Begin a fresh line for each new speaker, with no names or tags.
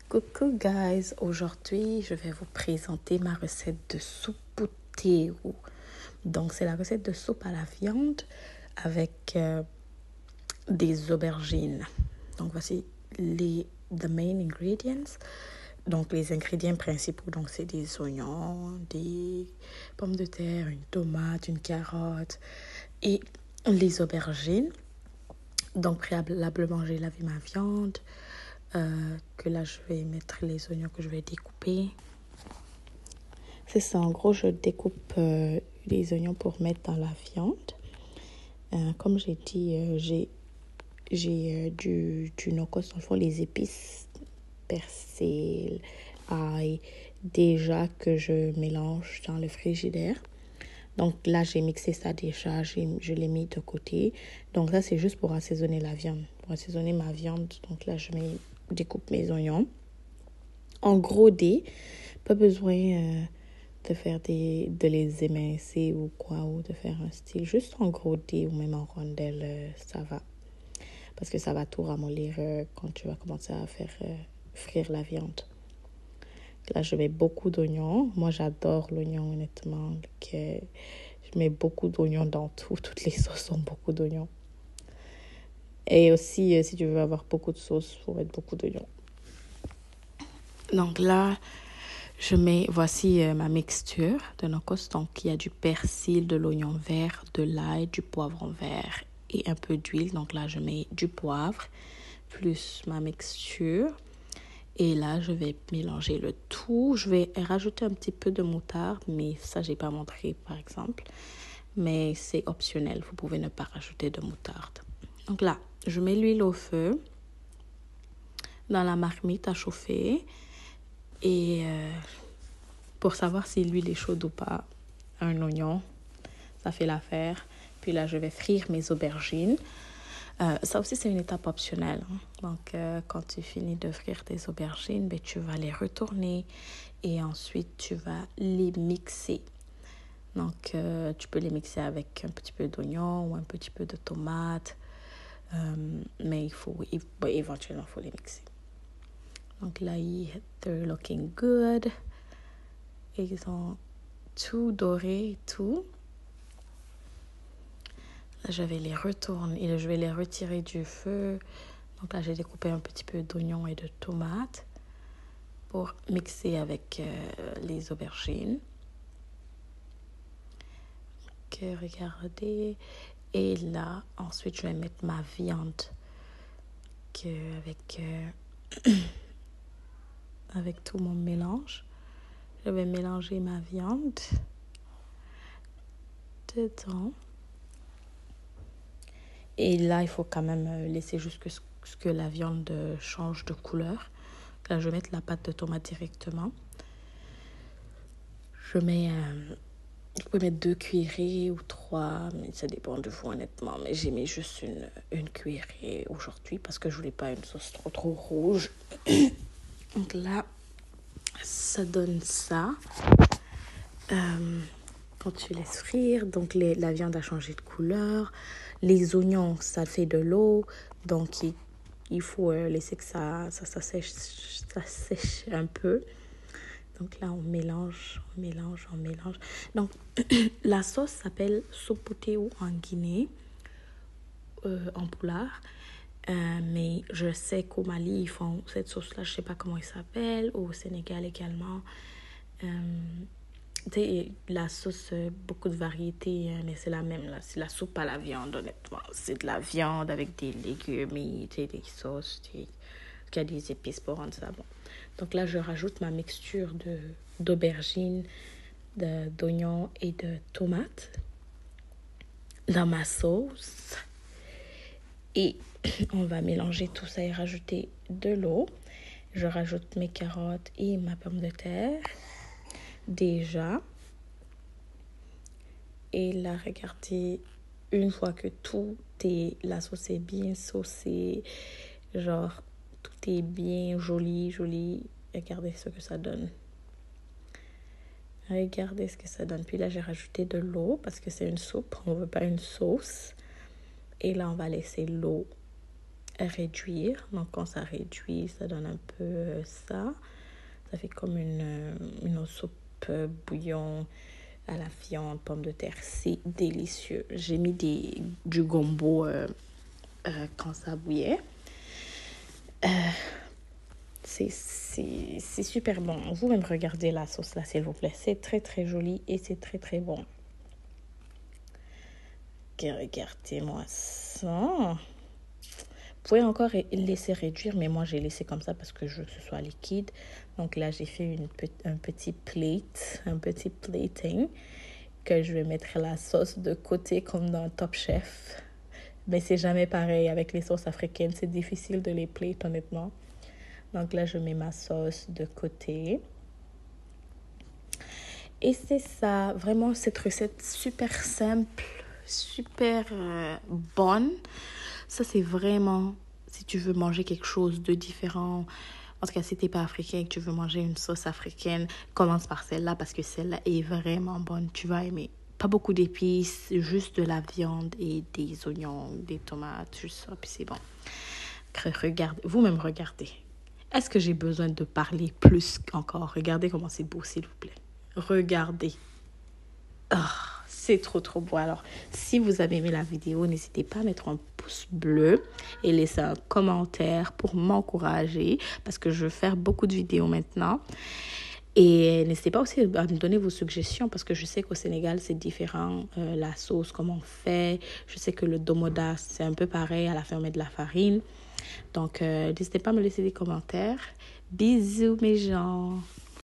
Coucou guys, aujourd'hui je vais vous présenter ma recette de soupe poutée. Donc c'est la recette de soupe à la viande avec des aubergines. Donc voici the main ingredients. Donc les ingrédients principaux, donc c'est des oignons, des pommes de terre, une tomate, une carotte et les aubergines. Donc préalablement j'ai lavé ma viande. Que là je vais mettre les oignons que je vais découper. C'est ça, en gros je découpe les oignons pour mettre dans la viande. Comme j'ai dit, j'ai du no-cost, dans le fond les épices, persil, ail, déjà que je mélange dans le frigidaire. Donc là j'ai mixé ça déjà, je l'ai mis de côté. Donc ça c'est juste pour assaisonner la viande, pour assaisonner ma viande. Donc là je découpe mes oignons en gros dés. Pas besoin de faire de les émincer ou quoi, ou de faire un style. Juste en gros dés ou même en rondelles, ça va. Parce que ça va tout ramollir quand tu vas commencer à faire frire la viande. Là, je mets beaucoup d'oignons. Moi, j'adore l'oignon, honnêtement. Je mets beaucoup d'oignons dans tout. Toutes les sauces ont beaucoup d'oignons. Et aussi, si tu veux avoir beaucoup de sauce, il faut mettre beaucoup d'oignons. Donc là, voici ma mixture de no-cost. Donc, il y a du persil, de l'oignon vert, de l'ail, du poivron vert et un peu d'huile. Donc là, je mets du poivre plus ma mixture. Et là, je vais mélanger le tout. Je vais rajouter un petit peu de moutarde, mais ça, je n'ai pas montré, par exemple. Mais c'est optionnel. Vous pouvez ne pas rajouter de moutarde. Donc là, je mets l'huile au feu dans la marmite à chauffer. Et pour savoir si l'huile est chaude ou pas, un oignon, ça fait l'affaire. Puis là, je vais frire mes aubergines. Ça aussi, c'est une étape optionnelle. Donc, quand tu finis de frire tes aubergines, tu vas les retourner et ensuite, tu vas les mixer. Donc, tu peux les mixer avec un petit peu d'oignon ou un petit peu de tomate. Mais éventuellement, il faut les mixer. Donc là, they're looking good. Et ils sont tout dorés et tout. Là, je vais les retourner et je vais les retirer du feu. Donc là, j'ai découpé un petit peu d'oignon et de tomates pour mixer avec les aubergines. Donc, regardez. Et là, ensuite, je vais mettre ma viande avec tout mon mélange. Je vais mélanger ma viande dedans. Et là, il faut quand même laisser jusqu'à ce que la viande change de couleur. Là, je vais mettre la pâte de tomate directement. Vous pouvez mettre 2 cuillerées ou 3, mais ça dépend de vous honnêtement. Mais j'ai mis juste une cuillerée aujourd'hui parce que je voulais pas une sauce trop rouge. Donc là, ça donne ça. Quand tu laisses frire, donc la viande a changé de couleur. Les oignons, ça fait de l'eau. Donc, il faut laisser que ça sèche un peu. Donc là, on mélange. Donc, la sauce s'appelle soupe poutée en Guinée, en poulard. Mais je sais qu'au Mali, ils font cette sauce-là, je ne sais pas comment elle s'appelle, au Sénégal également. La sauce, beaucoup de variétés, mais c'est la même. Là. C'est la soupe à la viande, honnêtement. C'est de la viande avec des légumes et des sauces, qui a des épices pour rendre ça bon. Donc là, je rajoute ma mixture d'aubergines, d'oignons et de tomates dans ma sauce. Et on va mélanger tout ça et rajouter de l'eau. Je rajoute mes carottes et ma pomme de terre. Déjà. Et là, regardez, une fois que la sauce est bien saucée, genre, tout est bien joli, regardez ce que ça donne. Regardez ce que ça donne. Puis là, j'ai rajouté de l'eau parce que c'est une soupe, on ne veut pas une sauce. Et là, on va laisser l'eau réduire. Donc, quand ça réduit, ça donne un peu ça. Ça fait comme une soupe bouillon à la viande, pommes de terre. C'est délicieux. J'ai mis du gombo quand ça bouillait. C'est super bon. Vous-même regardez la sauce là, s'il vous plaît. C'est très très joli et c'est très très bon. Regardez-moi ça. Vous pouvez encore laisser réduire, mais moi j'ai laissé comme ça parce que je veux que ce soit liquide. Donc là j'ai fait un petit plating que je vais mettre la sauce de côté comme dans Top Chef. Mais c'est jamais pareil avec les sauces africaines, c'est difficile de les plate honnêtement. Donc là je mets ma sauce de côté. Et c'est ça, vraiment cette recette super simple, super bonne. Ça, c'est vraiment, si tu veux manger quelque chose de différent, en tout cas, si tu n'es pas africain et que tu veux manger une sauce africaine, commence par celle-là parce que celle-là est vraiment bonne. Tu vas aimer. Pas beaucoup d'épices, juste de la viande et des oignons, des tomates, juste ça, puis c'est bon. Regardez, vous-même regardez. Est-ce que j'ai besoin de parler plus encore? Regardez comment c'est beau, s'il vous plaît. Regardez. Oh, c'est trop trop beau. Alors, si vous avez aimé la vidéo, n'hésitez pas à mettre un pouce bleu et laisser un commentaire pour m'encourager parce que je veux faire beaucoup de vidéos maintenant. Et n'hésitez pas aussi à me donner vos suggestions parce que je sais qu'au Sénégal, c'est différent. La sauce, comment on fait. Je sais que le domoda, c'est un peu pareil. À la fin, on met de la farine. Donc, n'hésitez pas à me laisser des commentaires. Bisous, mes gens.